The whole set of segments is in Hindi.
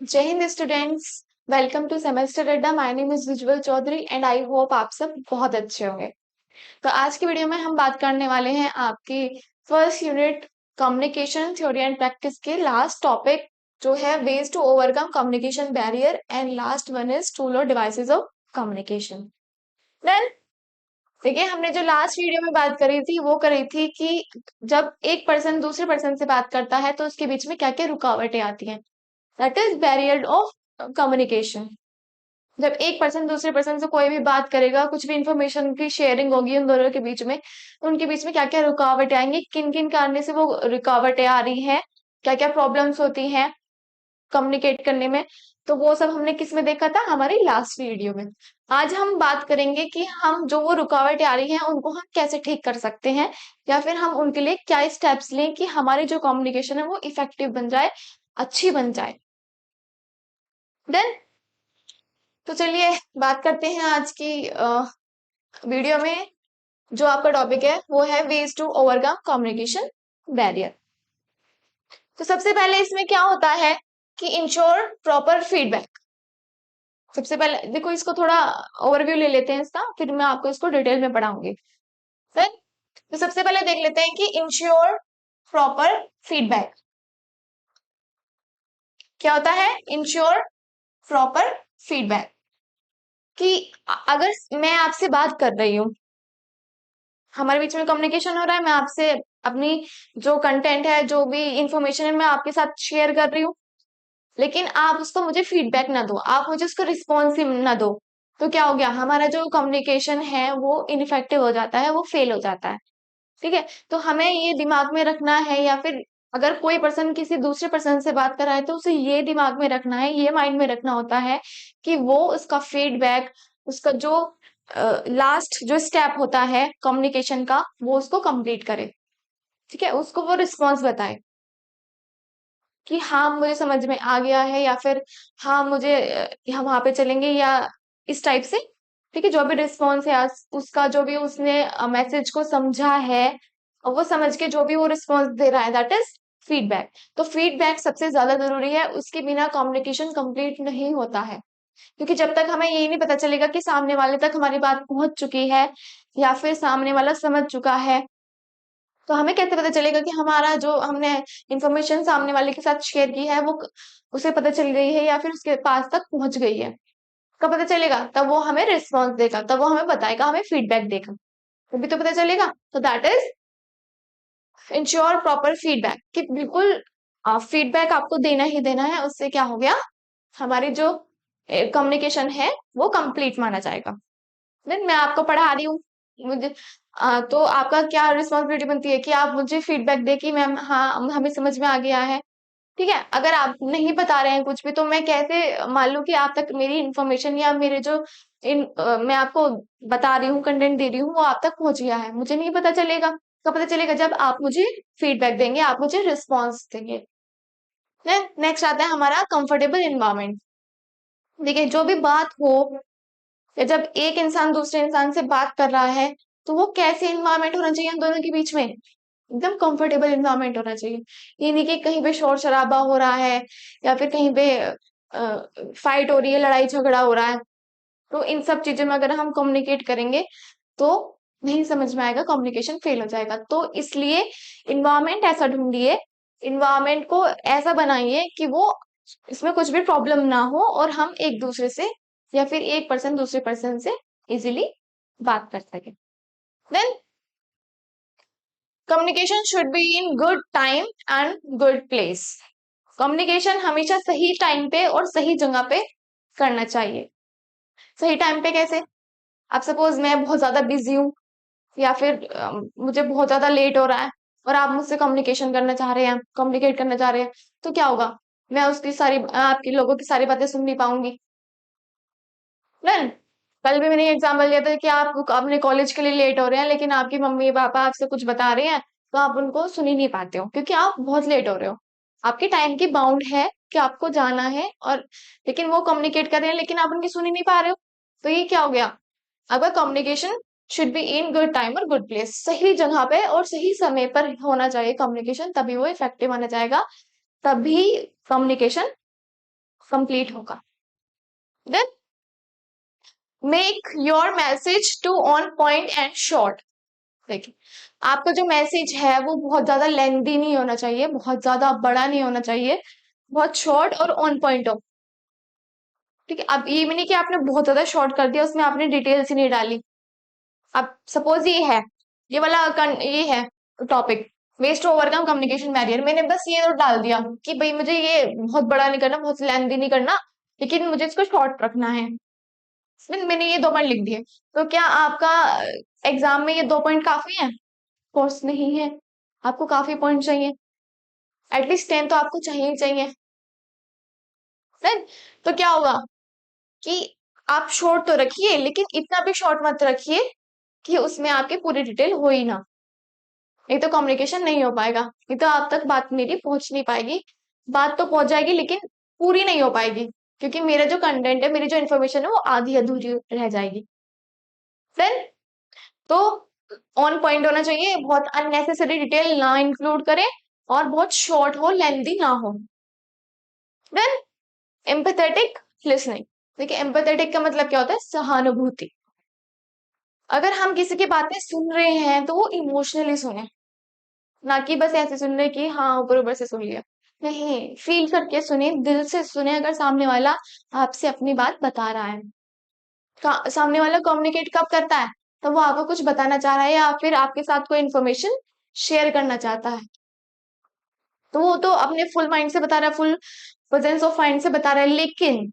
जय हिंद students. Welcome to semester Adda. My name is विजुअल चौधरी एंड आई होप आप सब बहुत अच्छे होंगे। तो आज की वीडियो में हम बात करने वाले हैं आपकी first unit communication theory and practice के लास्ट टॉपिक जो है ways to overcome communication barrier and last one is tool और डिवाइसेस ऑफ कम्युनिकेशन। देन देखिए, हमने जो लास्ट वीडियो में बात करी थी वो करी थी कि जब एक पर्सन दूसरे पर्सन से बात करता है तो उसके बीच में क्या क्या रुकावटें आती हैं। That is barrier of communication. जब एक पर्सन दूसरे पर्सन से कोई भी बात करेगा, कुछ भी इंफॉर्मेशन की शेयरिंग होगी उन दोनों के बीच में, तो उनके बीच में क्या क्या रुकावटें आएंगी, किन किन कारण से वो रुकावटें आ रही हैं, क्या क्या प्रॉब्लम्स होती हैं कम्युनिकेट करने में। तो वो सब हमने किस में देखा था, हमारी लास्ट वीडियो में। आज हम बात करेंगे कि हम जो वो रुकावटें आ रही हैं उनको हम कैसे ठीक कर सकते हैं, या फिर हम उनके लिए क्या स्टेप्स लें कि हमारी जो कम्युनिकेशन है वो इफेक्टिव बन जाए, अच्छी बन जाए। देन तो चलिए बात करते हैं आज की वीडियो में। जो आपका टॉपिक है वो है ways to overcome communication barrier. तो सबसे पहले इसमें क्या होता है कि इंश्योर प्रॉपर फीडबैक। सबसे पहले देखो, इसको थोड़ा ओवरव्यू ले लेते हैं इसका, फिर मैं आपको इसको डिटेल में पढ़ाऊंगी। फिर तो सबसे पहले देख लेते हैं कि इंश्योर प्रॉपर फीडबैक क्या होता है। इंश्योर प्रॉपर फीडबैक कि अगर मैं आपसे बात कर रही हूँ, हमारे बीच में कम्युनिकेशन हो रहा है, मैं आपसे अपनी जो कंटेंट है, जो भी इंफॉर्मेशन है, मैं आपके साथ शेयर कर रही हूँ, लेकिन आप उसको मुझे फीडबैक ना दो, आप मुझे उसको रिस्पॉन्सिव ना दो, तो क्या हो गया, हमारा जो कम्युनिकेशन है वो इनइफेक्टिव हो जाता है, वो फेल हो जाता है। ठीक है। तो हमें ये दिमाग में रखना है, या फिर अगर कोई पर्सन किसी दूसरे पर्सन से बात कर रहा है तो उसे ये दिमाग में रखना है, ये माइंड में रखना होता है कि वो उसका फीडबैक, उसका जो लास्ट जो स्टेप होता है कम्युनिकेशन का, वो उसको कंप्लीट करे। ठीक है, उसको वो रिस्पॉन्स बताए कि हाँ मुझे समझ में आ गया है, या फिर हाँ मुझे हम वहां पे चलेंगे, या इस टाइप से। ठीक है, जो भी रिस्पॉन्स है उसका, जो भी उसने मैसेज को समझा है, और वो समझ के जो भी वो रिस्पॉन्स दे रहा है, दैट इज फीडबैक। तो फीडबैक सबसे ज्यादा जरूरी है, उसके बिना कम्युनिकेशन कंप्लीट नहीं होता है। क्योंकि जब तक हमें यही नहीं पता चलेगा कि सामने वाले तक हमारी बात पहुंच चुकी है, या फिर सामने वाला समझ चुका है, तो हमें कैसे पता चलेगा कि हमारा जो हमने इंफॉर्मेशन सामने वाले के साथ शेयर की है वो उसे पता चल गई है, या फिर उसके पास तक पहुंच गई है। कब पता चलेगा, तब वो हमें रिस्पॉन्स देगा, तब वो हमें बताएगा, हमें फीडबैक देगा, तभी तो पता चलेगा। तो that is ensure proper feedback, कि बिल्कुल फीडबैक आपको देना ही देना है। उससे क्या हो गया, हमारी जो कम्युनिकेशन है वो कंप्लीट माना जाएगा। देन मैं आपको पढ़ा रही हूँ, मुझे तो आपका क्या रिस्पॉन्सिबिलिटी बनती है कि आप मुझे फीडबैक दे कि मैम हाँ हमें समझ में आ गया है। ठीक है, अगर आप नहीं बता रहे हैं कुछ भी, तो मैं कैसे मान लूं कि आप तक मेरी इंफॉर्मेशन, या मेरे जो मैं आपको बता रही हूँ, कंटेंट दे रही हूँ, वो आप तक पहुंच गया है। मुझे नहीं पता चलेगा। कब पता चलेगा, जब आप मुझे फीडबैक देंगे, आप मुझे रिस्पॉन्स देंगे। नेक्स्ट आता है हमारा कंफर्टेबल इन्वायरमेंट। देखिए, जो भी बात हो, या जब एक इंसान दूसरे इंसान से बात कर रहा है, तो वो कैसे इन्वायरमेंट होना चाहिए उन दोनों के बीच में, एकदम कंफर्टेबल इन्वायरमेंट होना चाहिए। ये नहीं कि कहीं पे शोर शराबा हो रहा है, या फिर कहीं पे फाइट हो रही है, लड़ाई झगड़ा हो रहा है। तो इन सब चीजों में अगर हम कम्युनिकेट करेंगे तो नहीं समझ में आएगा, कम्युनिकेशन फेल हो जाएगा। तो इसलिए इन्वायरमेंट ऐसा ढूंढिए, इन्वायरमेंट को ऐसा बनाइए कि वो इसमें कुछ भी प्रॉब्लम ना हो, और हम एक दूसरे से, या फिर एक पर्सन दूसरे पर्सन से इजीली बात कर सके। Then communication should be in good time and good place. Communication हमेशा सही टाइम पे और सही जगह पे करना चाहिए। सही टाइम पे कैसे, अब सपोज मैं बहुत ज्यादा बिजी हूँ, या फिर मुझे बहुत ज्यादा लेट हो रहा है, और आप मुझसे कम्युनिकेशन करना चाह रहे हैं, कम्युनिकेट करना चाह रहे हैं, तो क्या होगा, मैं उसकी सारी आपकी लोगों की सारी बातें सुन नहीं पाऊंगी। नहीं, कल भी मैंने एग्जाम्पल दिया था कि आप अपने कॉलेज के लिए लेट हो रहे हैं, लेकिन आपकी मम्मी पापा आपसे कुछ बता रहे हैं, तो आप उनको सुन ही नहीं पाते हो, क्योंकि आप बहुत लेट हो रहे हो। आपके टाइम की बाउंड है कि आपको जाना है, और लेकिन वो कम्युनिकेट कर रहे हैं, लेकिन आप उनकी सुन ही नहीं पा रहे हो। तो ये क्या हो गया, अगर communication should be in good time और गुड प्लेस, सही जगह पे और सही समय पर होना चाहिए कम्युनिकेशन, तभी वो इफेक्टिव माना जाएगा, तभी कम्युनिकेशन कंप्लीट होगा। Then make your message to on point and short. देखिए, आपका जो मैसेज है वो बहुत ज्यादा लेंथी नहीं होना चाहिए, बहुत ज्यादा बड़ा नहीं होना चाहिए, बहुत शॉर्ट और ऑन पॉइंट हो। ठीक है, अब ये भी नहीं कि आपने बहुत ज्यादा शॉर्ट कर दिया, उसमें आपने डिटेल्स ही नहीं डाली। अब सपोज ये है, ये वाला ये है topic, ways to overcome communication barrier, मैंने बस ये तो डाल दिया कि भाई मुझे ये बहुत बड़ा नहीं करना, बहुत लेंथी नहीं करना, लेकिन मुझे इसको शॉर्ट रखना है। मैंने ये 2 पॉइंट लिख दिए, तो क्या आपका एग्जाम में ये 2 पॉइंट काफी है? कोर्स नहीं है, आपको काफी पॉइंट चाहिए, एटलीस्ट 10 तो आपको चाहिए ही चाहिए। Then, तो क्या होगा कि आप शॉर्ट तो रखिए, लेकिन इतना भी शॉर्ट मत रखिए कि उसमें आपकी पूरी डिटेल हो ही ना, नहीं तो कम्युनिकेशन नहीं हो पाएगा, नहीं तो आप तक बात मेरी पहुंच नहीं पाएगी। बात तो पहुंच जाएगी लेकिन पूरी नहीं हो पाएगी, क्योंकि मेरा जो कंटेंट है, मेरी जो इन्फॉर्मेशन है वो आधी अधूरी रह जाएगी। देन तो ऑन पॉइंट होना चाहिए, बहुत अननेसेसरी डिटेल ना इंक्लूड करें, और बहुत शॉर्ट हो, लेंथी ना हो। Then empathetic listening. देखिए, एम्पैथेटिक का मतलब क्या होता है? सहानुभूति। अगर हम किसी की बातें सुन रहे हैं तो वो इमोशनली सुने, ना कि बस ऐसे सुन रहे कि हाँ ऊपर ऊपर से सुन लिया। नहीं, फील करके सुने, दिल से सुने। अगर सामने वाला आपसे अपनी बात बता रहा है, सामने वाला कम्युनिकेट कब करता है? तो वो आपको कुछ बताना चाह रहा है या फिर आपके साथ कोई इन्फॉर्मेशन शेयर करना चाहता है, तो वो तो अपने फुल माइंड से बता रहा है, फुल प्रेजेंस ऑफ माइंड से बता रहा है। लेकिन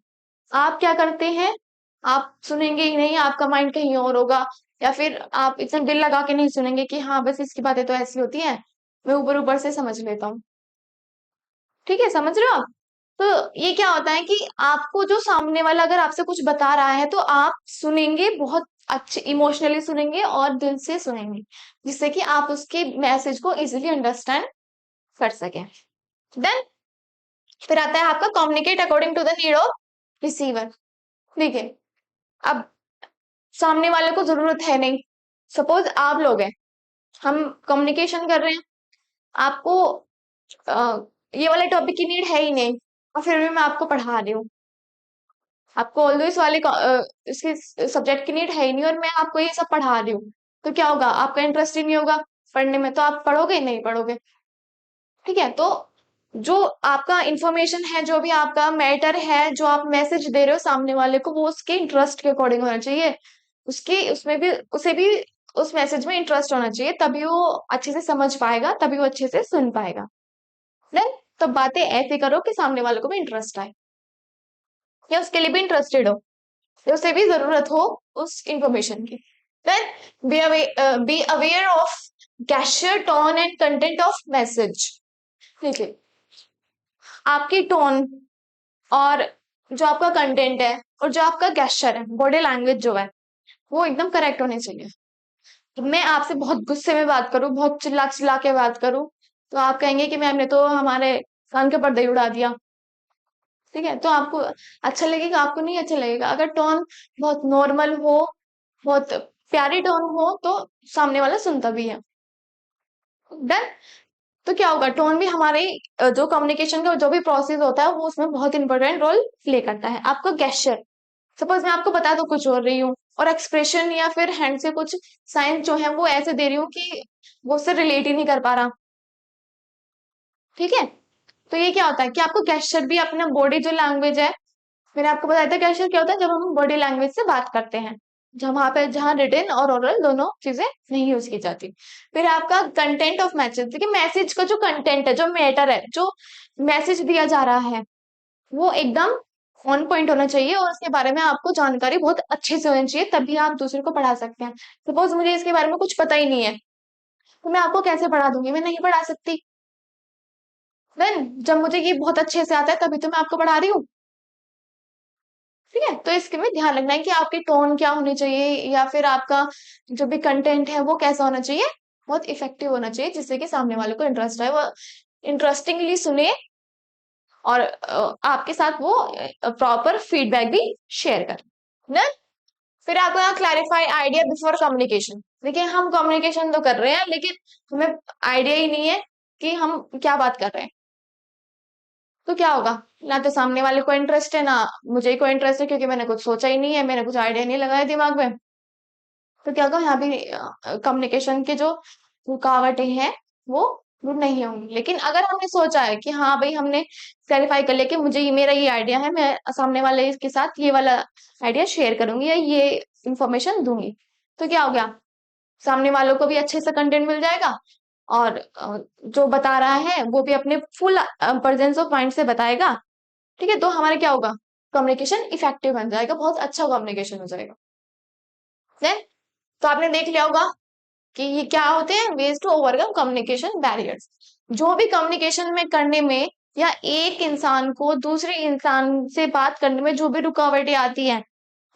आप क्या करते हैं? आप सुनेंगे ही नहीं, आपका माइंड कहीं और होगा, या फिर आप इतना दिल लगा के नहीं सुनेंगे कि हाँ बस इसकी बातें तो ऐसी होती हैं, मैं ऊपर ऊपर से समझ लेता हूँ। ठीक है, समझ रहे हो आप? तो ये क्या होता है कि आपको जो सामने वाला अगर आपसे कुछ बता रहा है तो आप सुनेंगे, बहुत अच्छे इमोशनली सुनेंगे और दिल से सुनेंगे, जिससे कि आप उसके मैसेज को इजीली अंडरस्टैंड कर सकें। देन फिर आता है आपका communicate according to the need of receiver. ठीक है, अब सामने वाले को जरूरत है नहीं, सपोज आप लोग हैं, हम कम्युनिकेशन कर रहे हैं, आपको ये वाले टॉपिक की नीड है ही नहीं, और फिर भी मैं आपको पढ़ा रही हूँ। आपको ऑल्दो इस वाले इसके सब्जेक्ट की नीड है ही नहीं और मैं आपको ये सब पढ़ा रही हूँ, तो क्या होगा? आपका इंटरेस्ट ही नहीं होगा पढ़ने में, तो आप पढ़ोगे ही नहीं पढ़ोगे। ठीक है, तो जो आपका इंफॉर्मेशन है, जो भी आपका मैटर है, जो आप मैसेज दे रहे हो सामने वाले को, वो उसके इंटरेस्ट के अकॉर्डिंग होना चाहिए, उसके उसमें भी उसे भी उस मैसेज में इंटरेस्ट होना चाहिए, तभी वो अच्छे से समझ पाएगा, तभी वो अच्छे से सुन पाएगा। देन तो बातें ऐसे करो कि सामने वाले को भी इंटरेस्ट आए, या उसके लिए भी इंटरेस्टेड हो, या उसे भी जरूरत हो उस इंफॉर्मेशन की। Then be aware of gesture, tone and content of message. देखिए, आपकी टोन और जो आपका कंटेंट है और जो आपका गेस्चर है, बॉडी लैंग्वेज जो है, वो एकदम करेक्ट होने चाहिए। तो मैं आपसे बहुत गुस्से में बात करूं, बहुत चिल्ला चिल्ला के बात करूं, तो आप कहेंगे कि मैम ने तो हमारे कान के पर्दे ही उड़ा दिया। ठीक है, तो आपको अच्छा लगेगा? आपको नहीं अच्छा लगेगा। अगर टोन बहुत नॉर्मल हो, बहुत प्यारी टोन हो, तो सामने वाला सुनता भी है। डन। तो क्या होगा? टोन भी हमारे जो कम्युनिकेशन का जो भी प्रोसेस होता है वो उसमें बहुत इंपॉर्टेंट रोल प्ले करता है। आपका गेस्चर, सपोज मैं आपको बता दूं कुछ और रही हूँ, और एक्सप्रेशन या फिर हैंड से कुछ साइन जो है वो ऐसे दे रही हूँ कि वो उससे रिलेट ही नहीं कर पा रहा। ठीक है, तो ये क्या होता है कि आपको गेस्चर भी अपना बॉडी जो लैंग्वेज है, मैंने आपको बताया था गेस्चर क्या होता है, जब हम बॉडी लैंग्वेज से बात करते हैं, जहाँ वहां पे जहाँ रिटन और ओरल दोनों चीजें नहीं यूज की जाती। फिर आपका कंटेंट ऑफ मैसेज। देखिए, मैसेज का जो कंटेंट है, जो मैटर है, जो मैसेज दिया जा रहा है, वो एकदम ऑन पॉइंट होना चाहिए, और उसके बारे में आपको जानकारी बहुत अच्छे से होनी चाहिए, तभी आप दूसरे को पढ़ा सकते हैं। सपोज मुझे इसके बारे में कुछ पता ही नहीं है, तो मैं आपको कैसे पढ़ा दूंगी? मैं नहीं पढ़ा सकती। देन जब मुझे ये बहुत अच्छे से आता है, तभी तो मैं आपको पढ़ा रही हूँ। ठीक है, तो इसके में ध्यान रखना है कि आपकी टोन क्या होनी चाहिए, या फिर आपका जो भी कंटेंट है वो कैसा होना चाहिए, बहुत इफेक्टिव होना चाहिए, जिससे कि सामने वाले को इंटरेस्ट आए, वो इंटरेस्टिंगली सुने, और आपके साथ वो प्रॉपर फीडबैक भी शेयर करें ना। फिर आपका क्लैरिफाई आइडिया बिफोर कम्युनिकेशन। देखिए, हम कम्युनिकेशन तो कर रहे हैं, लेकिन हमें आइडिया ही नहीं है कि हम क्या बात कर रहे हैं। तो क्या होगा, ना तो सामने वाले को इंटरेस्ट है, ना मुझे कोई इंटरेस्ट है, क्योंकि मैंने कुछ सोचा ही नहीं है, मैंने कुछ आइडिया नहीं लगाया दिमाग में। तो क्या होगा, यहाँ भी कम्युनिकेशन के जो रुकावटें हैं वो दूर नहीं होंगी। लेकिन अगर हमने सोचा है कि हाँ भाई, हमने क्लैरिफाई कर लिया कि मुझे ये, मेरा ये आइडिया है, मैं सामने वाले के साथ ये वाला आइडिया शेयर करूंगी या ये इंफॉर्मेशन दूंगी, तो क्या हो गया, सामने वालों को भी अच्छे से कंटेंट मिल जाएगा, और जो बता रहा है वो भी अपने फुल प्रेजेंस ऑफ माइंड से बताएगा। ठीक है, तो हमारा क्या होगा, कम्युनिकेशन इफेक्टिव बन जाएगा, बहुत अच्छा कम्युनिकेशन हो जाएगा। Then, तो आपने देख लिया होगा कि ये क्या होते हैं, ways to overcome communication barriers. जो भी कम्युनिकेशन में करने में, या एक इंसान को दूसरे इंसान से बात करने में जो भी रुकावटें आती हैं,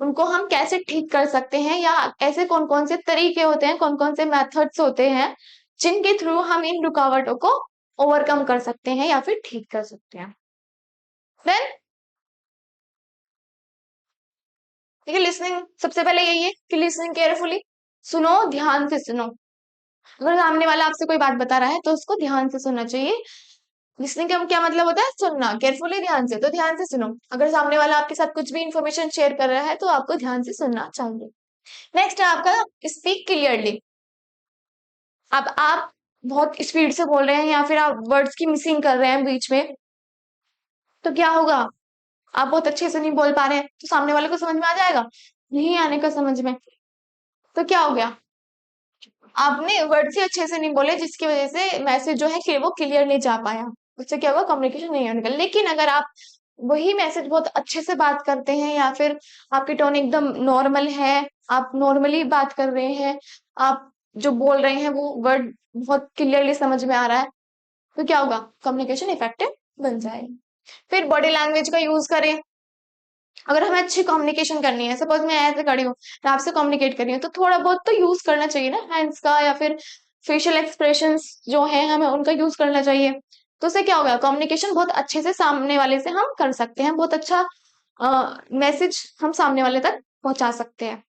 उनको हम कैसे ठीक कर सकते हैं, या ऐसे कौन कौन से तरीके होते हैं, कौन कौन से मेथड्स होते हैं जिनके थ्रू हम इन रुकावटों को ओवरकम कर सकते हैं या फिर ठीक कर सकते हैं। देन देखिए, लिसनिंग सबसे पहले यही है कि लिसनिंग केयरफुली, सुनो, ध्यान से सुनो। अगर सामने वाला आपसे कोई बात बता रहा है तो उसको ध्यान से सुनना चाहिए। लिसनिंग का क्या मतलब होता है, सुनना, केयरफुली, ध्यान से, तो ध्यान से सुनो। अगर सामने वाला आपके साथ कुछ भी इंफॉर्मेशन शेयर कर रहा है तो आपको ध्यान से सुनना चाहिए। नेक्स्ट है आपका स्पीक क्लियरली। अब आप बहुत स्पीड से बोल रहे हैं या फिर आप वर्ड्स की मिसिंग कर रहे हैं बीच में, तो क्या होगा, आप बहुत अच्छे से नहीं बोल पा रहे हैं, तो सामने वाले को समझ में आ जाएगा, नहीं आने का समझ में, तो क्या हो गया, आपने वर्ड से अच्छे से नहीं बोले, जिसकी वजह से मैसेज जो है कि वो क्लियर नहीं जा पाया, उससे क्या हुआ, कम्युनिकेशन नहीं होने का। लेकिन अगर आप वही मैसेज बहुत अच्छे से बात करते हैं, या फिर आपकी टोन एकदम नॉर्मल है, आप नॉर्मली बात कर रहे हैं, आप जो बोल रहे हैं वो वर्ड बहुत क्लियरली समझ में आ रहा है, तो क्या होगा, कम्युनिकेशन इफेक्टिव बन जाएगा। फिर बॉडी लैंग्वेज का यूज करें। अगर हमें अच्छी कम्युनिकेशन करनी है, सपोज मैं ऐसे खड़ी हूँ, मैं आपसे कम्युनिकेट कर रही हूँ, तो थोड़ा बहुत तो यूज करना चाहिए ना हैंड्स का, या फिर फेशियल एक्सप्रेशंस जो है हमें उनका यूज करना चाहिए। तो उससे क्या होगा, कम्युनिकेशन बहुत अच्छे से सामने वाले से हम कर सकते हैं, बहुत अच्छा मैसेज हम सामने वाले तक पहुंचा सकते हैं।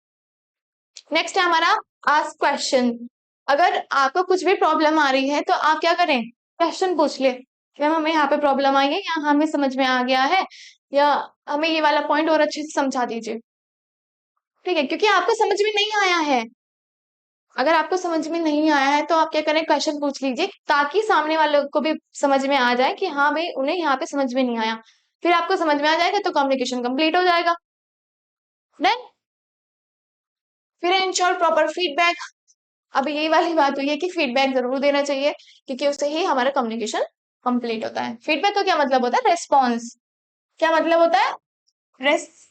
नेक्स्ट है हमारा आस्क क्वेश्चन। अगर आपको कुछ भी प्रॉब्लम आ रही है तो आप क्या करें, क्वेश्चन पूछ ले कि मैम हमें यहाँ पे प्रॉब्लम आई है, या हमें समझ में आ गया है, या हमें ये वाला पॉइंट और अच्छे से समझा दीजिए। ठीक है, क्योंकि आपको समझ में नहीं आया है, अगर आपको समझ में नहीं आया है तो आप क्या करें, क्वेश्चन पूछ लीजिए, ताकि सामने वालों को भी समझ में आ जाए कि हाँ भाई, उन्हें यहाँ पे समझ में नहीं आया। फिर आपको समझ में आ जाएगा तो कम्युनिकेशन कंप्लीट हो जाएगा। देन फिर इंश्योर प्रॉपर फीडबैक। अब यही वाली बात हुई है कि फीडबैक जरूर देना चाहिए, क्योंकि उससे ही हमारा कम्युनिकेशन कंप्लीट होता है। फीडबैक का क्या मतलब होता है, रेस्पॉन्स। क्या मतलब होता है, रेस्पॉन्स।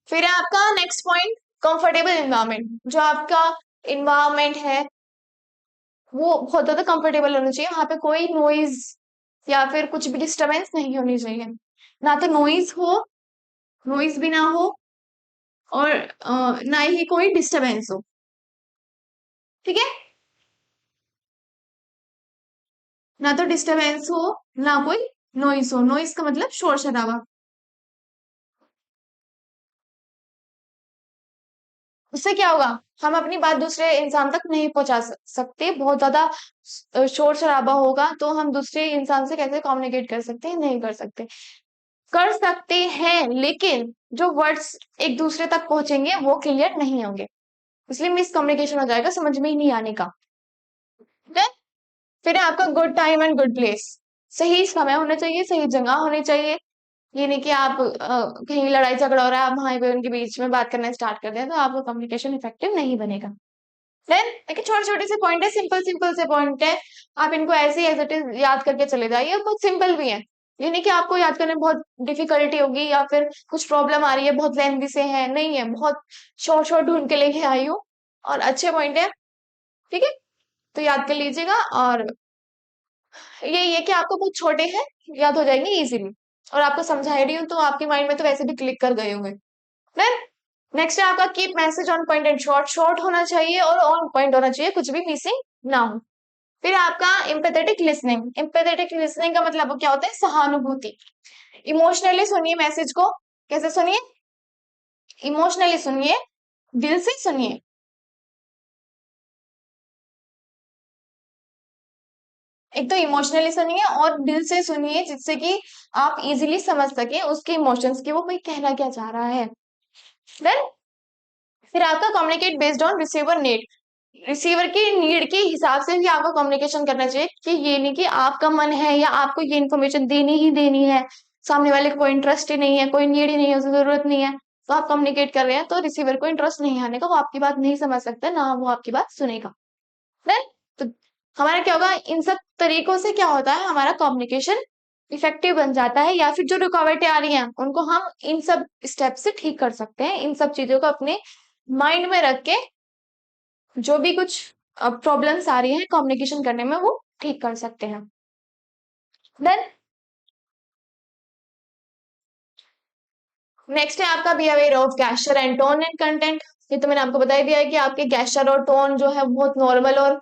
फिर है आपका नेक्स्ट पॉइंट, कंफर्टेबल इन्वायरमेंट। जो आपका इन्वायरमेंट है वो बहुत ज्यादा कंफर्टेबल होना चाहिए, वहां पे कोई नॉइज या फिर कुछ भी डिस्टरबेंस नहीं होनी चाहिए। ना तो नॉइज हो, नॉइज भी ना हो, और ना ही कोई डिस्टरबेंस हो। ठीक है, ना तो डिस्टरबेंस हो, ना कोई नॉइज हो। नॉइज का मतलब शोर शराबा। उससे क्या होगा, हम अपनी बात दूसरे इंसान तक नहीं पहुंचा सकते, बहुत ज्यादा शोर शराबा होगा तो हम दूसरे इंसान से कैसे कम्युनिकेट कर सकते हैं, नहीं कर सकते। कर सकते हैं, लेकिन जो वर्ड्स एक दूसरे तक पहुंचेंगे वो क्लियर नहीं होंगे, इसलिए मिसकम्युनिकेशन हो जाएगा, समझ में ही नहीं आने का। ठीक है? फिर है आपका good time and good place. सही समय होना चाहिए, सही जगह होनी चाहिए। ये नहीं कि आप कहीं लड़ाई झगड़ा हो रहा है, आप वहां पे उनके बीच में बात करना स्टार्ट कर दें, तो आपका कम्युनिकेशन इफेक्टिव नहीं बनेगा। देन देखिए, छोटे छोटे से पॉइंट है, सिंपल सिंपल से पॉइंट है, आप इनको ऐसे ही एज इट इज याद करके चले जाइए, बहुत सिंपल भी है। ये नहीं कि आपको याद करने में बहुत डिफिकल्टी होगी, या फिर कुछ प्रॉब्लम आ रही है, बहुत लेंथी से है, नहीं है, बहुत शॉर्ट शॉर्ट ढूंढ के लेके आई हूँ, और अच्छे पॉइंट है। ठीक है, तो याद कर लीजिएगा, और यही है कि आपको बहुत छोटे हैं, याद हो जाएंगे इजीली, और आपको समझा रही हूँ तो आपके माइंड में तो वैसे भी क्लिक कर गए होंगे। देन नेक्स्ट है आपका keep message on point and short. Short होना चाहिए और ऑन पॉइंट होना चाहिए, कुछ भी मिसिंग ना हो। फिर आपका एम्पैथेटिक लिसनिंग। एम्पैथेटिक लिसनिंग का मतलब क्या होता है, सहानुभूति। इमोशनली सुनिए मैसेज को। कैसे सुनिए, इमोशनली सुनिए, दिल से सुनिए। एक तो इमोशनली सुनिए और दिल से सुनिए, जिससे कि आप इजीली समझ सके उसके इमोशंस की, वो भाई कहना क्या चाह रहा है। देन फिर आपका communicate based on receiver need. Receiver की नीड के हिसाब से भी आपको कम्युनिकेशन करना चाहिए, कि ये नहीं कि आपका मन है या आपको ये इन्फॉर्मेशन देनी ही देनी है, सामने वाले को कोई इंटरेस्ट ही नहीं है, कोई नीड ही नहीं है, उसे जरूरत नहीं है, तो आप कम्युनिकेट कर रहे हैं, तो रिसीवर को इंटरेस्ट नहीं आने का, वो आपकी बात नहीं समझ सकता, ना वो आपकी बात सुनेगा। देन तो हमारा क्या होगा, इन सब तरीकों से क्या होता है, हमारा कम्युनिकेशन इफेक्टिव बन जाता है, या फिर जो रुकावटें आ रही हैं उनको हम इन सब स्टेप से ठीक कर सकते हैं। इन सब चीजों को अपने माइंड में रख के जो भी कुछ प्रॉब्लम्स आ रही हैं कम्युनिकेशन करने में, वो ठीक कर सकते हैं। देन नेक्स्ट है आपका behaviour of gesture and tone and content. ये तो मैंने आपको बता ही दिया है कि आपके गेस्चर और टोन जो है बहुत नॉर्मल और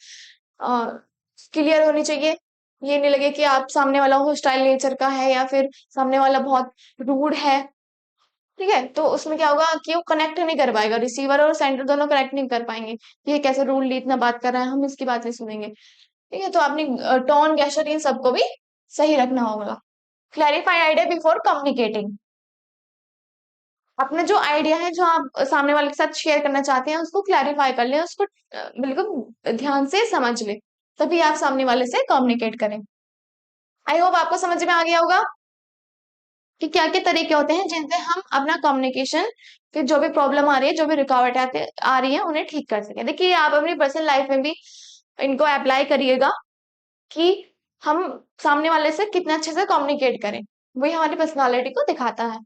क्लियर होनी चाहिए। ये नहीं लगे कि आप सामने वाला हॉस्टाइल नेचर का है या फिर सामने वाला बहुत रूड है। ठीक है, तो उसमें क्या होगा कि वो कनेक्ट नहीं कर पाएगा, रिसीवर और सेंडर दोनों कनेक्ट नहीं कर पाएंगे, ये कैसे रूडली इतना बात कर रहा है, हम इसकी बात नहीं सुनेंगे। ठीक है, तो आपने टोन गेस्चर इन सबको भी सही रखना होगा। Clarify idea before communicating. अपना जो आइडिया है, जो आप सामने वाले के साथ शेयर करना चाहते हैं, उसको क्लैरिफाई कर लें, उसको बिल्कुल ध्यान से समझ लें, तभी आप सामने वाले से कम्युनिकेट करें। आई होप आपको समझ में आ गया होगा कि क्या क्या तरीके होते हैं जिनसे हम अपना कम्युनिकेशन की जो भी प्रॉब्लम आ रही है, जो भी रुकावट आ रही है, उन्हें ठीक कर सकें। देखिए, आप अपनी पर्सनल लाइफ में भी इनको अप्लाई करिएगा कि हम सामने वाले से कितने अच्छे से कम्युनिकेट करें, वही हमारी पर्सनालिटी को दिखाता है।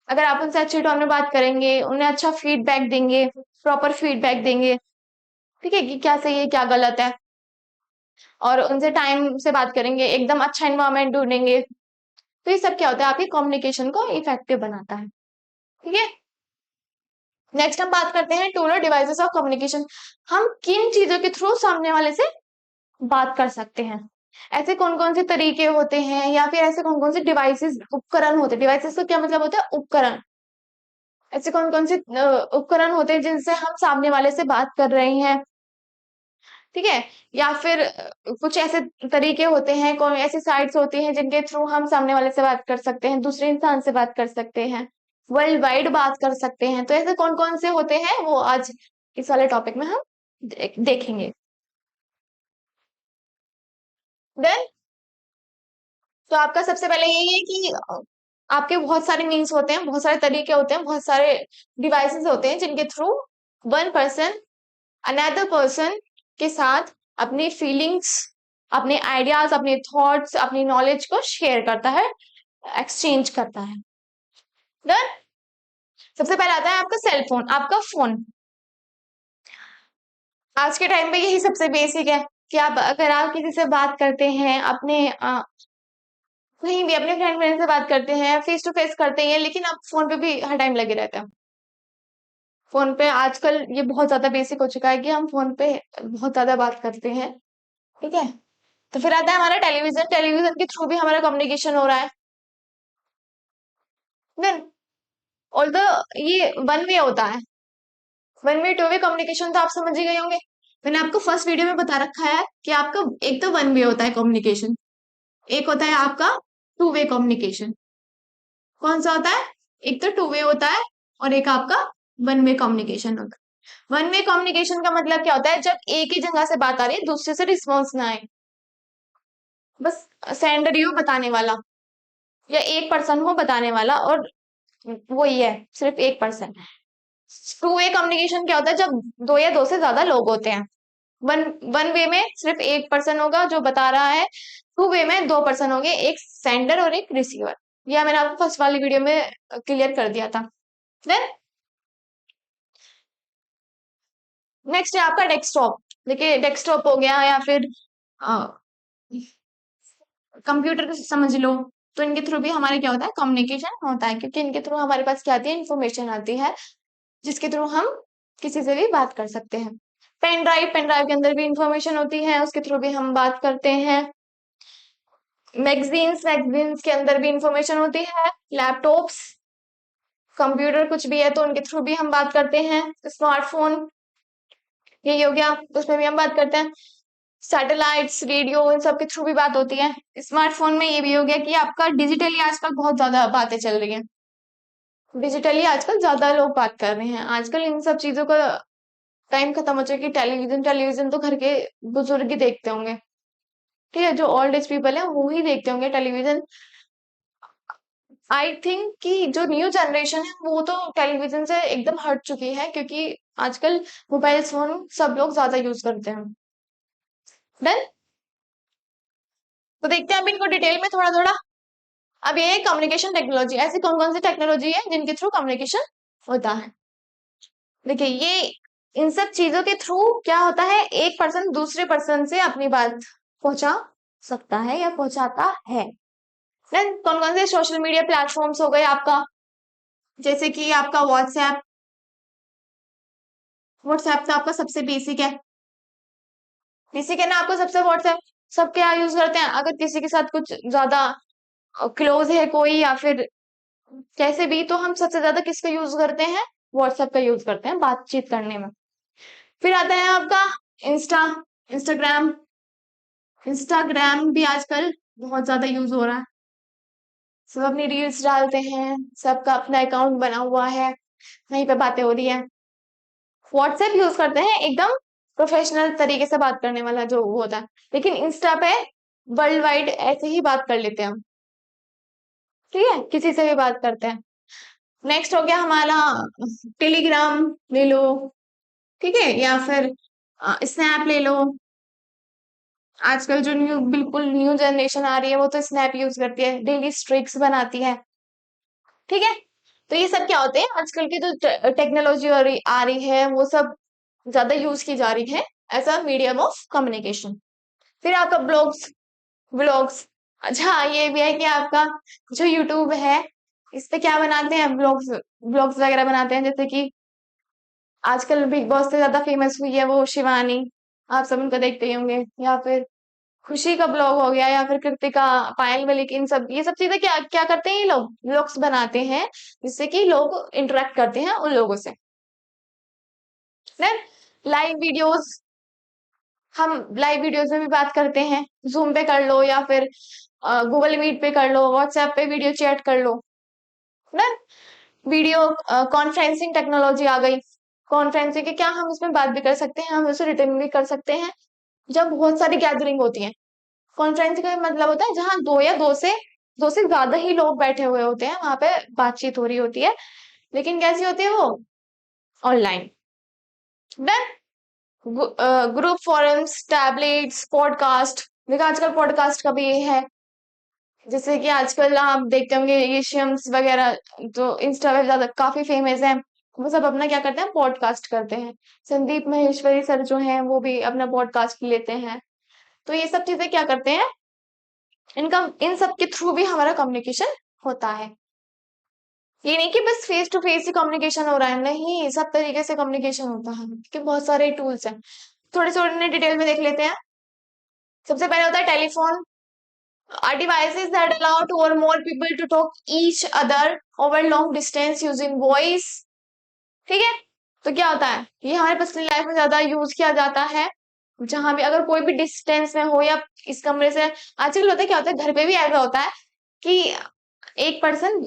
अगर आप उनसे अच्छे टोन में बात करेंगे, उन्हें अच्छा फीडबैक देंगे, प्रॉपर फीडबैक देंगे, ठीक है, कि क्या सही है क्या गलत है, और उनसे टाइम से बात करेंगे, एकदम अच्छा इन्वायरमेंट ढूंढेंगे, तो ये सब क्या होता है, आपकी कम्युनिकेशन को इफेक्टिव बनाता है। ठीक है, नेक्स्ट हम बात करते हैं टूल और डिवाइसेस ऑफ कम्युनिकेशन। हम किन चीजों के थ्रू सामने वाले से बात कर सकते हैं, ऐसे कौन कौन से तरीके होते हैं, या फिर ऐसे कौन कौन से डिवाइसेस उपकरण होते हैं। डिवाइसेस का क्या मतलब होता है, उपकरण। ऐसे कौन कौन से उपकरण होते हैं जिनसे हम सामने वाले से बात कर रहे हैं। ठीक है, या फिर कुछ ऐसे तरीके होते हैं, कौन ऐसी साइट्स होती हैं जिनके थ्रू हम सामने वाले से बात कर सकते हैं, दूसरे इंसान से बात कर सकते हैं, वर्ल्ड वाइड बात कर सकते हैं। तो ऐसे कौन कौन से होते हैं, वो आज इस वाले टॉपिक में हम देखेंगे। देन तो आपका सबसे पहले यही है कि आपके बहुत सारे मीन्स होते हैं, बहुत सारे तरीके होते हैं, बहुत सारे डिवाइसेस होते हैं जिनके through one person another person के साथ अपनी फीलिंग्स, अपने आइडियाज, अपने थॉट्स, अपनी नॉलेज को शेयर करता है, एक्सचेंज करता है। डन। सबसे पहले आता है आपका सेल फोन, आपका फोन। आज के टाइम पे यही सबसे बेसिक है कि आप अगर आप किसी से बात करते हैं, अपने कहीं भी अपने फ्रेंड फ्रेंड से बात करते हैं, फेस टू फेस करते हैं, लेकिन आप फोन पे भी हर टाइम लगे रहते हैं। फोन पे आजकल ये बहुत ज्यादा बेसिक हो चुका है कि हम फोन पे बहुत ज्यादा बात करते हैं। ठीक है, तो फिर आता है हमारा टेलीविजन। टेलीविजन के थ्रू भी हमारा कम्युनिकेशन हो रहा है। देन ऑल्दो ये वन वे होता है, one way two way communication तो आप समझ ही गए होंगे। मैंने आपको फर्स्ट वीडियो में बता रखा है कि आपका एक तो वन वे होता है कम्युनिकेशन, एक होता है आपका टू वे कम्युनिकेशन। कौन सा होता है, एक तो टू वे होता है और एक आपका वन वे कम्युनिकेशन होता है। वन वे कम्युनिकेशन का मतलब क्या होता है, जब एक ही जगह से बात आ रही है, दूसरे से रिस्पॉन्स ना आए, बस सेंडर ही हो बताने वाला, या एक पर्सन हो बताने वाला, और वो ही है, सिर्फ एक पर्सन। टू वे कम्युनिकेशन क्या होता है, जब दो या दो से ज्यादा लोग होते हैं। वन वन वे में सिर्फ एक पर्सन होगा जो बता रहा है, टू वे में दो पर्सन होंगे, एक सेंडर और एक रिसीवर। यह मैंने आपको फर्स्ट वाली वीडियो में क्लियर कर दिया था। देन नेक्स्ट है आपका डेस्कटॉप। देखिए, डेस्कटॉप हो गया या फिर कंप्यूटर समझ लो, तो इनके थ्रू भी हमारे क्या होता है, कम्युनिकेशन होता है, क्योंकि इनके थ्रू हमारे पास क्या आती है, इंफॉर्मेशन आती है, जिसके थ्रू हम किसी से भी बात कर सकते हैं। पेन ड्राइव, पेन ड्राइव के अंदर भी इंफॉर्मेशन होती है, उसके थ्रू भी हम बात करते हैं। मैगजीन्स, मैगजीन्स के अंदर भी इंफॉर्मेशन होती है। लैपटॉप्स, कंप्यूटर कुछ भी है तो उनके थ्रू भी हम बात करते हैं। स्मार्टफोन यही हो गया, उसमें भी हम बात करते हैं। सैटेलाइट्स, रेडियो, इन सब के थ्रू भी बात होती है। स्मार्टफोन में ये भी हो गया कि आपका डिजिटली आजकल बहुत ज्यादा बातें चल रही हैं। डिजिटली आजकल ज्यादा लोग बात कर रहे हैं। आजकल इन सब चीजों का टाइम खत्म हो चुका है कि टेलीविजन टेलीविजन तो घर के बुजुर्ग ही देखते होंगे। ठीक है, जो ओल्ड एज पीपल है वो ही देखते होंगे टेलीविजन। आई थिंक कि जो न्यू जनरेशन है वो तो टेलीविजन से एकदम हट चुकी है, क्योंकि आजकल मोबाइल फोन सब लोग ज्यादा यूज करते हैं। डन। तो देखते हैं अब इनको डिटेल में थोड़ा थोड़ा। अब ये कम्युनिकेशन टेक्नोलॉजी, ऐसी कौन कौन सी टेक्नोलॉजी है जिनके थ्रू कम्युनिकेशन होता है। देखिए, ये इन सब चीजों के थ्रू क्या होता है, एक पर्सन दूसरे पर्सन से अपनी बात पहुंचा सकता है या पहुंचाता है। देन कौन कौन से सोशल मीडिया प्लेटफॉर्म्स हो गए आपका, जैसे कि आपका व्हाट्सएप। व्हाट्सएप तो आपका सबसे बेसिक है। बेसिक है ना आपका सबसे व्हाट्सएप। सब क्या यूज करते हैं, अगर किसी के साथ कुछ ज्यादा क्लोज है कोई या फिर कैसे भी, तो हम सबसे ज्यादा किसका यूज करते हैं, व्हाट्सएप का यूज करते हैं बातचीत करने में। फिर आता है आपका इंस्टा, इंस्टाग्राम। इंस्टाग्राम भी आजकल बहुत ज्यादा यूज हो रहा है। सब अपनी रील्स डालते हैं, सबका अपना अकाउंट बना हुआ है, वहीं पे बातें हो रही है। व्हाट्सएप यूज करते हैं एकदम प्रोफेशनल तरीके से बात करने वाला जो वो होता है, लेकिन इंस्टा पे वर्ल्ड वाइड ऐसे ही बात कर लेते हैं हम। ठीक है, किसी से भी बात करते हैं। नेक्स्ट हो गया हमारा टेलीग्राम ले लो। ठीक है, या फिर स्नैप ले लो। आजकल जो न्यू बिल्कुल न्यू जनरेशन आ रही है वो तो स्नैप यूज करती है, डेली स्ट्रिक्स बनाती है। ठीक है, तो ये सब क्या होते हैं, आजकल की जो टेक्नोलॉजी आ रही है वो सब ज्यादा यूज की जा रही है as a medium of communication. फिर आपका ब्लॉग्स, व्लॉग्स। अच्छा, ये भी है कि आपका जो यूट्यूब है इस पे क्या बनाते हैं, ब्लॉग्स, ब्लॉग्स वगैरह बनाते हैं। जैसे कि आजकल बिग बॉस से ज्यादा फेमस हुई है वो शिवानी, आप सब उनको देखते ही होंगे। या फिर खुशी का ब्लॉग हो गया, या फिर कृतिका, पायल मलिक, इन सब ये सब चीजें क्या क्या करते हैं, ये लोग ब्लॉग्स बनाते हैं जिससे कि लोग इंटरेक्ट करते हैं उन लोगों से। देन लाइव वीडियोस, हम लाइव वीडियोस में भी बात करते हैं। जूम पे कर लो या फिर गूगल मीट पे कर लो, व्हाट्सएप पे वीडियो चैट कर लो ना। वीडियो कॉन्फ्रेंसिंग टेक्नोलॉजी आ गई। कॉन्फ्रेंसिंग के क्या, हम उसमें बात भी कर सकते हैं, हम उसे रिटर्न भी कर सकते हैं जब बहुत सारी गैदरिंग होती है। कॉन्फ्रेंस का मतलब होता है जहां दो से ज्यादा ही लोग बैठे हुए होते हैं, वहां पे बातचीत हो रही होती है, लेकिन कैसी होती है वो, online. Then group forums, tablets, podcast. देखो आजकल पॉडकास्ट का भी ये है, जैसे कि आजकल आप देखते होंगे एशियम्स वगैरह जो इंस्टा पे ज्यादा काफी फेमस है, वो सब अपना क्या करते हैं, पॉडकास्ट करते हैं। संदीप महेश्वरी सर जो हैं वो भी अपना पॉडकास्ट लेते हैं। तो ये सब चीजें क्या करते हैं, इनका इन सब के थ्रू भी हमारा कम्युनिकेशन होता है। ये नहीं कि बस फेस टू फेस ही कम्युनिकेशन हो रहा है, नहीं, सब तरीके से कम्युनिकेशन होता है, क्योंकि बहुत सारे टूल्स हैं। थोड़े थोड़े डिटेल में देख लेते हैं। सबसे पहले होता है telephone. Are devices that allow two or more people to talk each other over long distance using voice। ठीक है, तो क्या होता है, ये हमारे पर्सनल लाइफ में ज्यादा यूज किया जाता है, जहां भी अगर कोई भी डिस्टेंस में हो या इस कमरे से। आजकल होता है, क्या होता है, घर पे भी ऐसा होता है कि एक पर्सन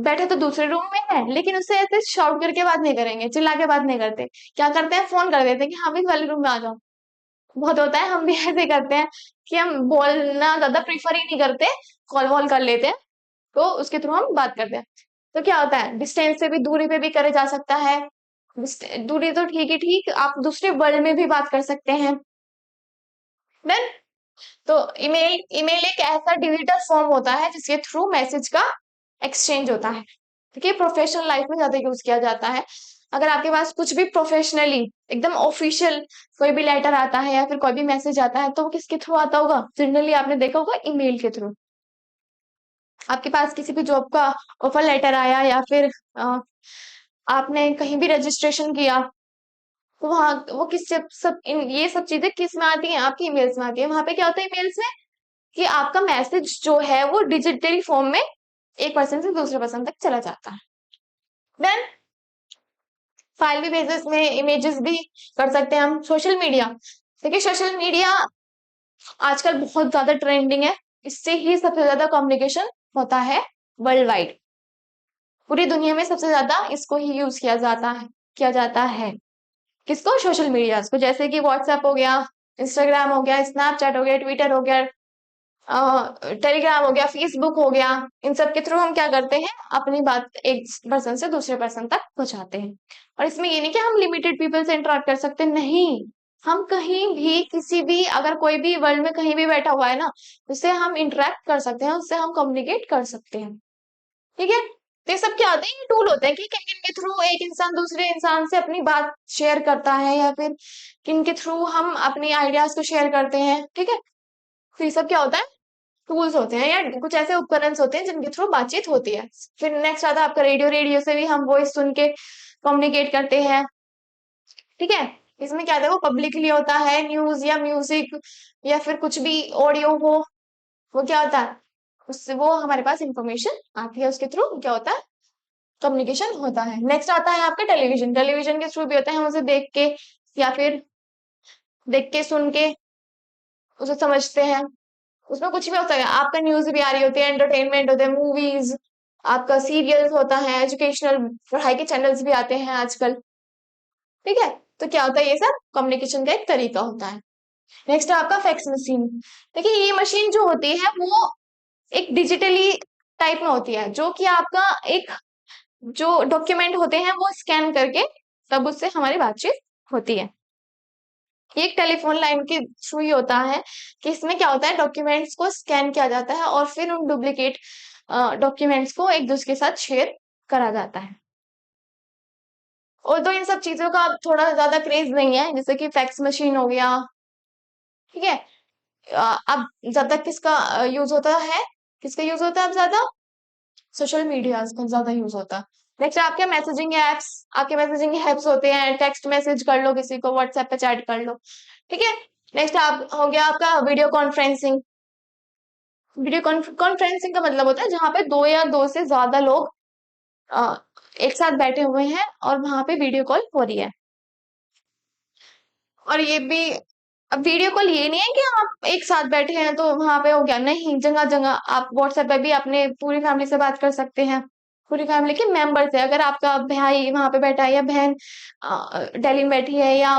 बैठे तो दूसरे रूम में है, लेकिन उससे ऐसे शाउट करके बात नहीं करेंगे, चिल्ला के बात नहीं करते। क्या करते हैं, फोन कर देते हैं कि हाँ भाई वाले रूम में आ जाओ। बहुत होता है, हम भी ऐसे करते हैं कि हम बोलना ज्यादा प्रीफर ही नहीं करते, कॉल वॉल कर लेते हैं, तो उसके थ्रू हम बात करते हैं। तो क्या होता है, डिस्टेंस से भी, दूरी पे भी करे जा सकता है। दूरी तो ठीक ही ठीक, आप दूसरे वर्ल्ड में भी बात कर सकते हैं। देन तो ईमेल, ईमेल एक ऐसा डिजिटल फॉर्म होता है जिसके थ्रू मैसेज का एक्सचेंज होता है। ठीक है, प्रोफेशनल लाइफ में ज्यादा यूज किया जाता है। अगर आपके पास कुछ भी प्रोफेशनली एकदम ऑफिशियल कोई भी लेटर आता है या फिर कोई भी मैसेज आता है, तो वो किसके थ्रू आता होगा, जनरली आपने देखा होगा ईमेल के थ्रू। आपके पास किसी भी जॉब का ऑफर लेटर आया या फिर आपने कहीं भी रजिस्ट्रेशन किया, तो वहाँ वो किस ये सब चीजें किस में आती हैं, आपकी ईमेल्स में आती है। वहां पे क्या होता है ईमेल्स में, कि आपका मैसेज जो है वो डिजिटली फॉर्म में एक पर्सन से दूसरे पर्सन तक चला जाता है। देन फाइल भी भेजे, इसमें इमेजेस भी कर सकते हैं हम। सोशल मीडिया, देखिए सोशल मीडिया आजकल बहुत ज्यादा ट्रेंडिंग है, इससे ही सबसे ज्यादा कम्युनिकेशन होता है वर्ल्ड वाइड। पूरी दुनिया में सबसे ज्यादा इसको ही यूज किया जाता है। किसको? सोशल मीडिया को, जैसे कि व्हाट्सएप हो गया, इंस्टाग्राम हो गया, स्नैपचैट हो गया, ट्विटर हो गया, टेलीग्राम हो गया, फेसबुक हो गया। इन सब के थ्रू हम क्या करते हैं, अपनी बात एक पर्सन से दूसरे पर्सन तक पहुंचाते हैं। और इसमें ये नहीं कि हम लिमिटेड पीपल से इंटरेक्ट कर सकते, नहीं। हम कहीं भी, किसी भी, अगर कोई भी वर्ल्ड में कहीं भी बैठा हुआ है ना, उससे हम इंटरेक्ट कर सकते हैं, उससे हम कम्युनिकेट कर सकते हैं। ठीक है। तो ये सब क्या होते हैं, ये टूल होते हैं कि किन किन के थ्रू एक इंसान दूसरे इंसान से अपनी बात शेयर करता है, या फिर किन के थ्रू हम अपनी आइडियाज को शेयर करते हैं। ठीक है। तो ये सब क्या होता है, टूल्स होते हैं या कुछ ऐसे उपकरण होते हैं जिनके थ्रू बातचीत होती है। फिर नेक्स्ट आता है आपका रेडियो। रेडियो से भी हम वॉइस सुन के कम्युनिकेट करते हैं। ठीक है। इसमें क्या होता है, वो पब्लिकली होता है, न्यूज या म्यूजिक या फिर कुछ भी ऑडियो हो, वो क्या होता है, उससे वो हमारे पास इंफॉर्मेशन आती है, उसके थ्रू क्या होता है, कम्युनिकेशन होता है। नेक्स्ट आता है आपका टेलीविजन। टेलीविजन के थ्रू भी होता है, हम उसे देख के या फिर देख के सुन के उसे समझते हैं। उसमें कुछ भी होता है, आपका न्यूज भी आ रही होती है, एंटरटेनमेंट होते हैं, मूवीज, आपका सीरियल्स होता है, एजुकेशनल पढ़ाई के चैनल्स भी आते हैं आजकल। ठीक है। तो क्या होता है, ये सब कम्युनिकेशन का एक तरीका होता है। नेक्स्ट है आपका फैक्स मशीन। देखिए, ये मशीन जो होती है वो एक डिजिटली टाइप में होती है, जो कि आपका एक जो डॉक्यूमेंट होते हैं वो स्कैन करके तब उससे हमारी बातचीत होती है। ये एक टेलीफोन लाइन के थ्रू ही होता है कि इसमें क्या होता है, डॉक्यूमेंट्स को स्कैन किया जाता है और फिर उन डुप्लीकेट डॉक्यूमेंट्स को एक दूसरे के साथ शेयर करा जाता है। और तो इन सब चीजों का अब थोड़ा ज्यादा क्रेज नहीं है, जैसे कि फैक्स मशीन हो गया। ठीक है। अब ज्यादा किसका यूज होता है, किसका यूज होता है अब ज्यादा, सोशल मीडिया का ज्यादा यूज होता है। नेक्स्ट आपके मैसेजिंग एप्स। आपके मैसेजिंग एप्स होते हैं, टेक्स्ट मैसेज कर लो किसी को, व्हाट्सएप पे चैट कर लो। ठीक है। नेक्स्ट आप हो गया आपका वीडियो कॉन्फ्रेंसिंग। वीडियो कॉन्फ्रेंसिंग का मतलब होता है जहां पे दो या दो से ज्यादा लोग अ, एक साथ बैठे हुए हैं और वहां पे वीडियो कॉल हो रही है। और ये भी, अब वीडियो कॉल ये नहीं है कि आप एक साथ बैठे हैं तो वहां पे हो गया, नहीं, जगह जगह आप व्हाट्सएप पे भी अपने पूरी फैमिली से बात कर सकते हैं। पूरी फैमिली के मेंबर से, अगर आपका भाई वहां पे बैठा है या बहन दिल्ली में बैठी है, या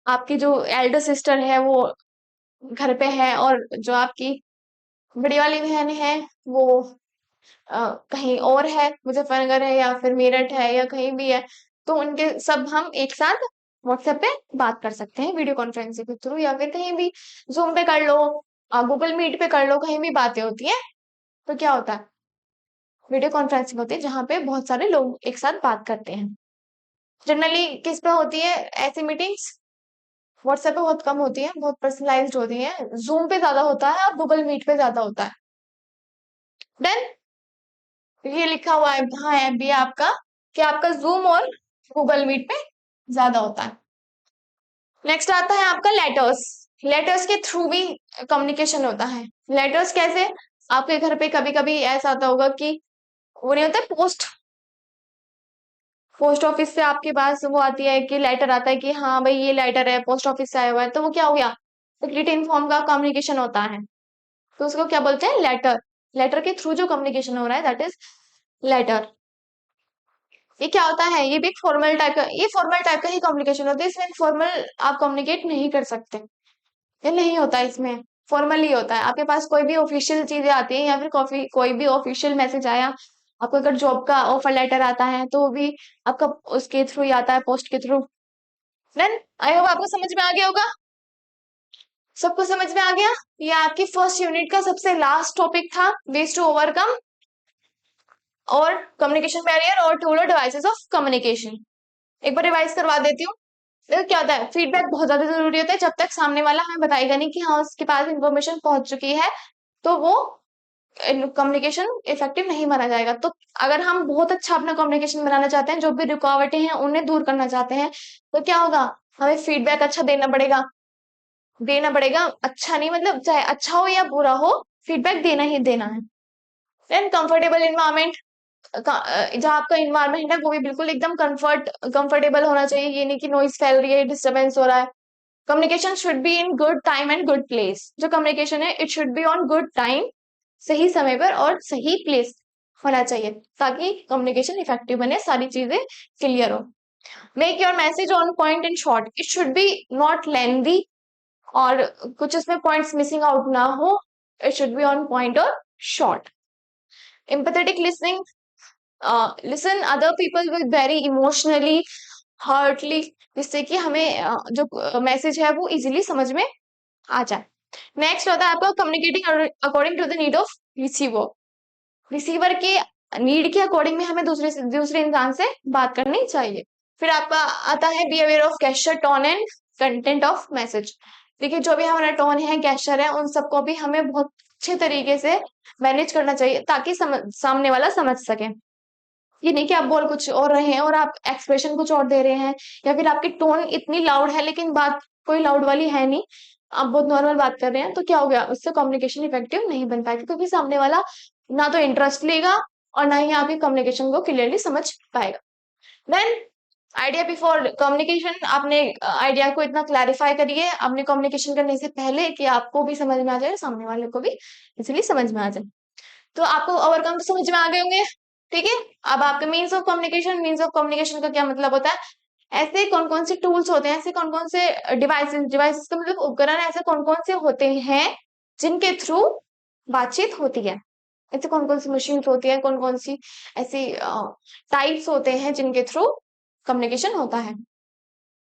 आपकी जो एल्डर सिस्टर है वो घर पे है, और जो आपकी बड़ी वाली बहन है वो कहीं और है, मुजफ्फरनगर है या फिर मेरठ है या कहीं भी है, तो उनके सब हम एक साथ व्हाट्सएप पे बात कर सकते हैं वीडियो कॉन्फ्रेंसिंग के थ्रू, या फिर कहीं भी जूम पे कर लो, गूगल मीट पे कर लो, कहीं भी बातें होती है। तो क्या होता है, वीडियो कॉन्फ्रेंसिंग होती है जहां पे बहुत सारे लोग एक साथ बात करते हैं। जनरली किस पे होती है ऐसी मीटिंग्स, व्हाट्सएप पे बहुत कम होती है, बहुत पर्सनलाइज्ड होती है, जूम पे ज्यादा होता है और गूगल मीट पे ज्यादा होता है। देन ये लिखा हुआ है, हाँ है भी आपका, कि आपका जूम और गूगल मीट पे ज्यादा होता है। नेक्स्ट आता है आपका लेटर्स। लेटर्स के थ्रू भी कम्युनिकेशन होता है। लेटर्स कैसे, आपके घर पे कभी कभी ऐसा आता होगा कि वो नहीं होता, पोस्ट पोस्ट ऑफिस से आपके पास वो आती है कि लेटर आता है कि हाँ भाई ये लेटर है, पोस्ट ऑफिस से आया हुआ है, तो वो क्या हो गया, एक रिटन फॉर्म का कम्युनिकेशन होता है, तो उसको क्या बोलते हैं, लेटर। लेटर के थ्रू जो कम्युनिकेशन हो रहा है दैट इज लेटर। ये क्या होता है, ये भी एक फॉर्मल टाइप का, ये फॉर्मल टाइप का ही कम्युनिकेशन होता है, इसमें फॉर्मल आप कम्युनिकेट नहीं कर सकते, ये नहीं होता इसमें। फॉर्मल ही होता है, आपके पास कोई भी ऑफिशियल चीजें आती हैं या फिर कोई भी ऑफिशियल मैसेज आया, आपको अगर जॉब का ऑफर लेटर आता है तो वो भी आपका उसके थ्रू ही आता है, पोस्ट के थ्रू। देन आई होप आपको समझ में आ गया होगा, सबको समझ में आ गया। ये आपकी फर्स्ट यूनिट का सबसे लास्ट टॉपिक था, वेज टू ओवरकम और कम्युनिकेशन बैरियर और टूल और डिवाइसेस ऑफ कम्युनिकेशन। एक बार रिवाइज करवा देती हूँ। देखो क्या होता है, फीडबैक बहुत ज्यादा जरूरी होता है, जब तक सामने वाला हमें बताएगा नहीं कि हाँ उसके पास इंफॉर्मेशन पहुंच चुकी है तो वो कम्युनिकेशन इफेक्टिव नहीं माना जाएगा। तो अगर हम बहुत अच्छा अपना कम्युनिकेशन बनाना चाहते हैं, जो भी रुकावटें हैं उन्हें दूर करना चाहते हैं, तो क्या होगा, हमें फीडबैक अच्छा देना पड़ेगा। अच्छा नहीं मतलब चाहे अच्छा हो या बुरा हो, फीडबैक देना ही देना है। देन कंफर्टेबल इन्वायरमेंट, जहाँ आपका इन्वायरमेंट है वो भी बिल्कुल एकदम कंफर्टेबल होना चाहिए, ये नहीं कि नॉइज फैल रही है, डिस्टरबेंस हो रहा है। Communication should be in good time and good place. जो कम्युनिकेशन है it should be on good time, सही समय पर और सही प्लेस होना चाहिए, ताकि कम्युनिकेशन इफेक्टिव बने, सारी चीजें क्लियर हो। Make your message on point in short, it should be not lengthy, और कुछ उसमें पॉइंट्स मिसिंग आउट ना हो, it should be on point और short. Empathetic listening, listen other people with very emotionally heartily, जिससे कि हमें जो मैसेज है वो इजीली समझ में आ जाए। नेक्स्ट होता है आपका communicating according to the need of receiver. Receiver के नीड के अकॉर्डिंग में हमें दूसरे इंसान से बात करनी चाहिए। फिर आपका आता है B aware of gesture, tone and content of message. देखिए जो भी हमारा टोन है, गेस्चर है, उन सबको भी हमें बहुत अच्छे तरीके से मैनेज करना चाहिए, ताकि सामने वाला समझ सके। ये नहीं कि आप बोल कुछ और रहे हैं और आप एक्सप्रेशन कुछ और दे रहे हैं, या फिर आपकी टोन इतनी लाउड है लेकिन बात कोई लाउड वाली है नहीं, आप बहुत नॉर्मल बात कर रहे हैं, तो क्या हो गया, उससे कम्युनिकेशन इफेक्टिव नहीं बन पाएगा, क्योंकि सामने वाला ना तो इंटरेस्ट लेगा और ना ही आपकी कम्युनिकेशन को क्लियरली समझ पाएगा। देन आइडिया बिफोर कम्युनिकेशन, आपने आइडिया को इतना क्लैरिफाई करिए अपने कम्युनिकेशन करने से पहले कि आपको भी समझ में आ जाए, सामने वाले को भी इजिली समझ में आ जाए। तो आपको ओवरकम तो समझ में आ गए होंगे, ठीक है। अब आपके मीन्स ऑफ कम्युनिकेशन का क्या मतलब होता है, ऐसे कौन कौन से टूल्स होते हैं, ऐसे कौन कौन से डिवाइसेस का मतलब उपकरण, ऐसे कौन कौन से होते हैं जिनके थ्रू बातचीत होती है। ऐसे कौन कौन सी मशीन होती है, कौन कौन सी ऐसी टाइप्स होते हैं जिनके थ्रू कम्युनिकेशन होता है।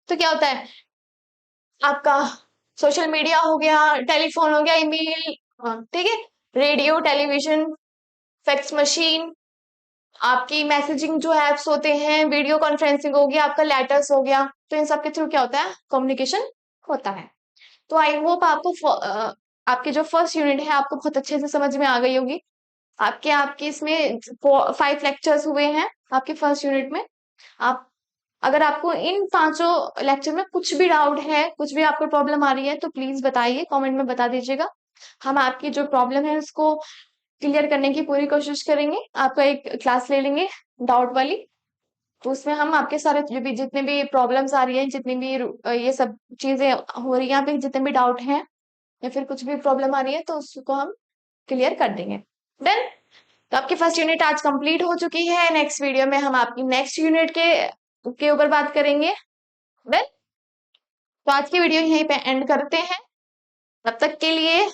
तो क्या होता है आपका, सोशल मीडिया हो गया, टेलीफोन हो गया, ईमेल, ठीक है, रेडियो, टेलीविजन, फैक्स मशीन, आपकी मैसेजिंग जो एप्स होते हैं, वीडियो कॉन्फ्रेंसिंग हो गया, आपका लेटर्स हो गया, तो इन सब के थ्रू क्या होता है, कम्युनिकेशन होता है। तो आई होप आपको आपकी जो फर्स्ट यूनिट है आपको बहुत अच्छे से समझ में आ गई होगी। आपके आपके इसमें 5 लेक्चर्स हुए हैं आपके फर्स्ट यूनिट में। आप अगर आपको इन 5 लेक्चर में कुछ भी डाउट है, कुछ भी आपको प्रॉब्लम आ रही है, तो प्लीज बताइए, कमेंट में बता दीजिएगा। हम आपकी जो प्रॉब्लम है उसको क्लियर करने की पूरी कोशिश करेंगे। आपका एक क्लास ले लेंगे डाउट वाली, तो उसमें हम आपके सारे जितने भी प्रॉब्लम्स आ रही है, जितनी भी ये सब चीजें हो रही है, यहाँ पे जितने भी डाउट हैं या फिर कुछ भी प्रॉब्लम आ रही है, तो उसको हम क्लियर कर देंगे। देन तो आपकी फर्स्ट यूनिट आज कंप्लीट हो चुकी है। नेक्स्ट वीडियो में हम आपकी नेक्स्ट यूनिट के ऊपर बात करेंगे। देन तो आज की वीडियो यहीं पे एंड करते हैं। तब तक के लिए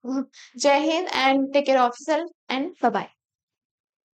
जय हिंद and take care of self and bye bye.